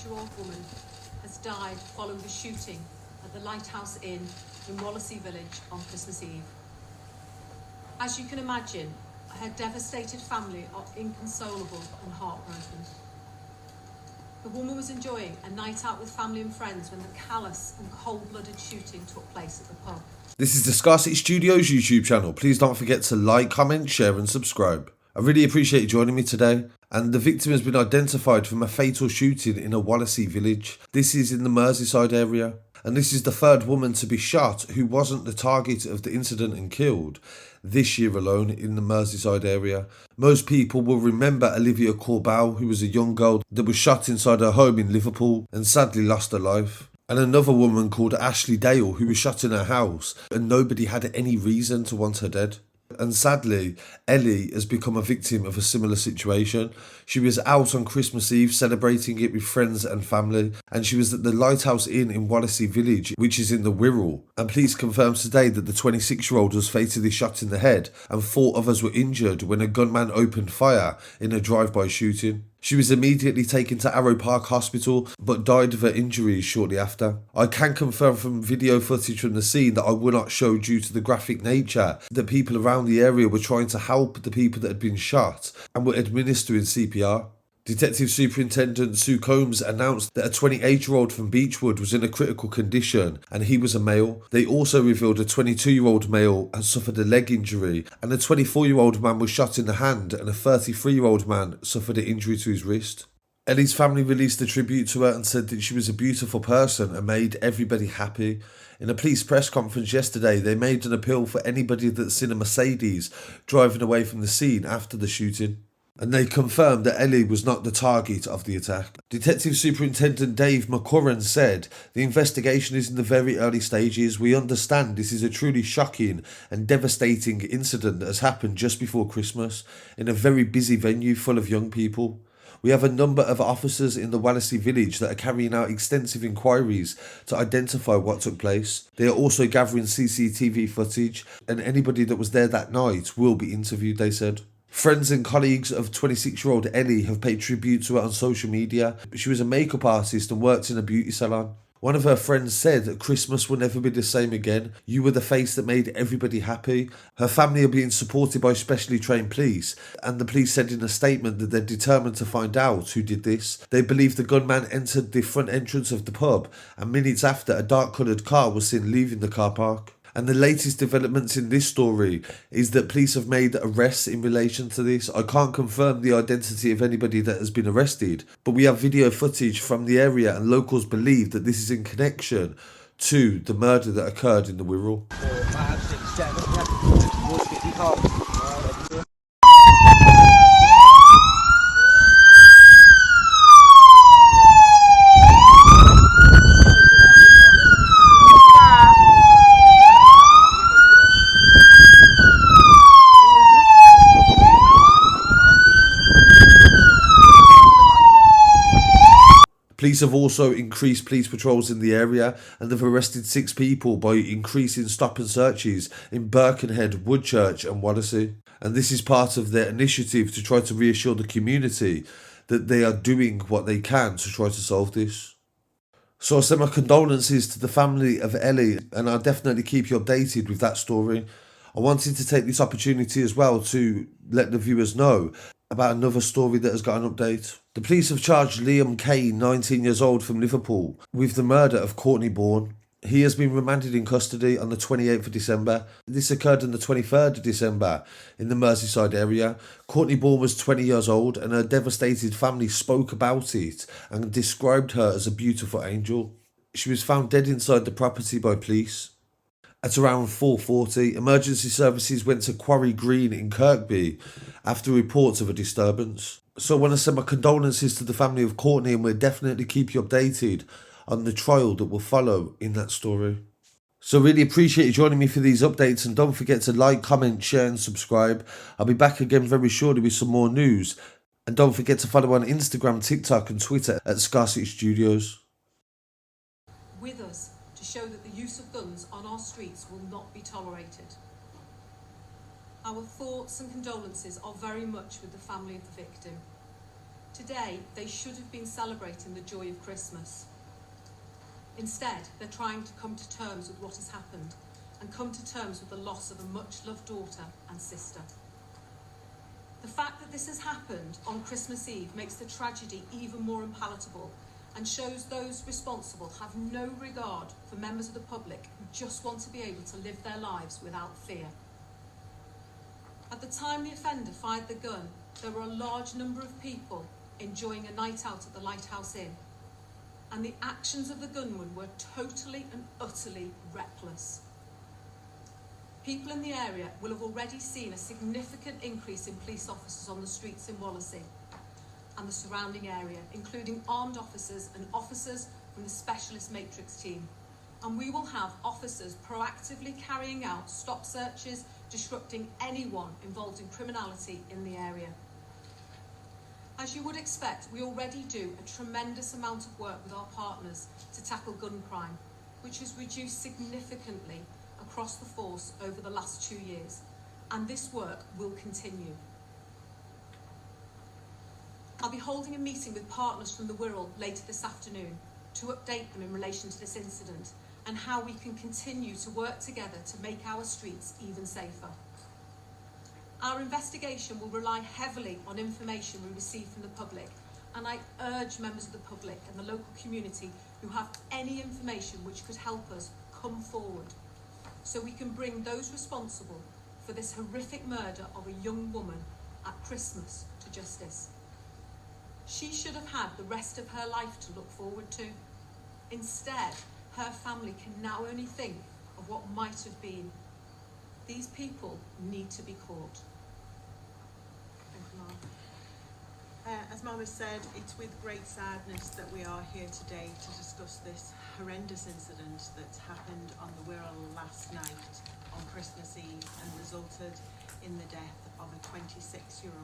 26-year-old woman has died following a shooting at the Lighthouse Inn in Wallasey Village on Christmas Eve. As you can imagine, her devastated family are inconsolable and heartbroken. The woman was enjoying a night out with family and friends when the callous and cold-blooded shooting took place at the pub. This is the Scarcity Studios YouTube channel. Please don't forget to like, comment, share and subscribe. I really appreciate you joining me today. And the victim has been identified from a fatal shooting in a Wallasey Village. This is in the Merseyside area. And this is the third woman to be shot who wasn't the target of the incident and killed this year alone in the Merseyside area. Most people will remember Olivia Corbell, who was a young girl that was shot inside her home in Liverpool and sadly lost her life. And another woman called Ashley Dale, who was shot in her house and nobody had any reason to want her dead. And sadly, Ellie has become a victim of a similar situation. She was out on Christmas Eve celebrating it with friends and family, and she was at the Lighthouse Inn in Wallasey Village, which is in the Wirral. And police confirmed today that the 26-year-old was fatally shot in the head and 4 others were injured when a gunman opened fire in a drive-by shooting. She was immediately taken to Arrowe Park Hospital but died of her injuries shortly after. I can confirm from video footage from the scene that I will not show due to the graphic nature that people around the area were trying to help the people that had been shot and were administering CPR. Detective Superintendent Sue Combs announced that a 28-year-old from Beechwood was in a critical condition and he was a male. They also revealed a 22-year-old male had suffered a leg injury and a 24-year-old man was shot in the hand and a 33-year-old man suffered an injury to his wrist. Ellie's family released a tribute to her and said that she was a beautiful person and made everybody happy. In a police press conference yesterday, they made an appeal for anybody that's seen a Mercedes driving away from the scene after the shooting. And they confirmed that Ellie was not the target of the attack. Detective Superintendent Dave McCurran said, "The investigation is in the very early stages. We understand this is a truly shocking and devastating incident that has happened just before Christmas in a very busy venue full of young people. We have a number of officers in the Wallasey Village that are carrying out extensive inquiries to identify what took place. They are also gathering CCTV footage and anybody that was there that night will be interviewed," they said. Friends and colleagues of 26-year-old Ellie have paid tribute to her on social media. She was a makeup artist and worked in a beauty salon. One of her friends said that Christmas will never be the same again. You were the face that made everybody happy. Her family are being supported by specially trained police, and the police said in a statement that they're determined to find out who did this. They believe the gunman entered the front entrance of the pub, and minutes after, a dark-coloured car was seen leaving the car park. And the latest developments in this story is that police have made arrests in relation to this. I can't confirm the identity of anybody that has been arrested, but we have video footage from the area and locals believe that this is in connection to the murder that occurred in the Wirral. Police have also increased police patrols in the area and have arrested 6 people by increasing stop and searches in Birkenhead, Woodchurch and Wallasey. And this is part of their initiative to try to reassure the community that they are doing what they can to try to solve this. So I send my condolences to the family of Ellie and I'll definitely keep you updated with that story. I wanted to take this opportunity as well to let the viewers know about another story that has got an update. The police have charged Liam Kane, 19 years old from Liverpool, with the murder of Courtney Bourne. He has been remanded in custody on the 28th of December. This occurred on the 23rd of December in the Merseyside area. Courtney Bourne was 20 years old and her devastated family spoke about it and described her as a beautiful angel. She was found dead inside the property by police. At around 4:40, emergency services went to Quarry Green in Kirkby after reports of a disturbance. So I want to send my condolences to the family of Courtney and we'll definitely keep you updated on the trial that will follow in that story. So really appreciate you joining me for these updates and don't forget to like, comment, share and subscribe. I'll be back again very shortly with some more news. And don't forget to follow on Instagram, TikTok and Twitter at Scarcity Studios. With us to show that the use of guns on our streets will not be tolerated. Our thoughts and condolences are very much with the family of the victim. Today, they should have been celebrating the joy of Christmas. Instead, they're trying to come to terms with what has happened and come to terms with the loss of a much-loved daughter and sister. The fact that this has happened on Christmas Eve makes the tragedy even more unpalatable and shows those responsible have no regard for members of the public who just want to be able to live their lives without fear. At the time the offender fired the gun, there were a large number of people enjoying a night out at the Lighthouse Inn, and the actions of the gunman were totally and utterly reckless. People in the area will have already seen a significant increase in police officers on the streets in Wallasey and the surrounding area, including armed officers and officers from the Specialist Matrix team. And we will have officers proactively carrying out stop searches, disrupting anyone involved in criminality in the area. As you would expect, we already do a tremendous amount of work with our partners to tackle gun crime, which has reduced significantly across the force over the last 2 years, and this work will continue. I'll be holding a meeting with partners from the Wirral later this afternoon to update them in relation to this incident and how we can continue to work together to make our streets even safer. Our investigation will rely heavily on information we receive from the public, and I urge members of the public and the local community who have any information which could help us come forward so we can bring those responsible for this horrific murder of a young woman at Christmas to justice. She should have had the rest of her life to look forward to. Instead, her family can now only think of what might have been. These people need to be caught. Thank you, Mum. As Mum has said, it's with great sadness that we are here today to discuss this horrendous incident that's happened on the Wirral last night on Christmas Eve and resulted in the death of a 26-year-old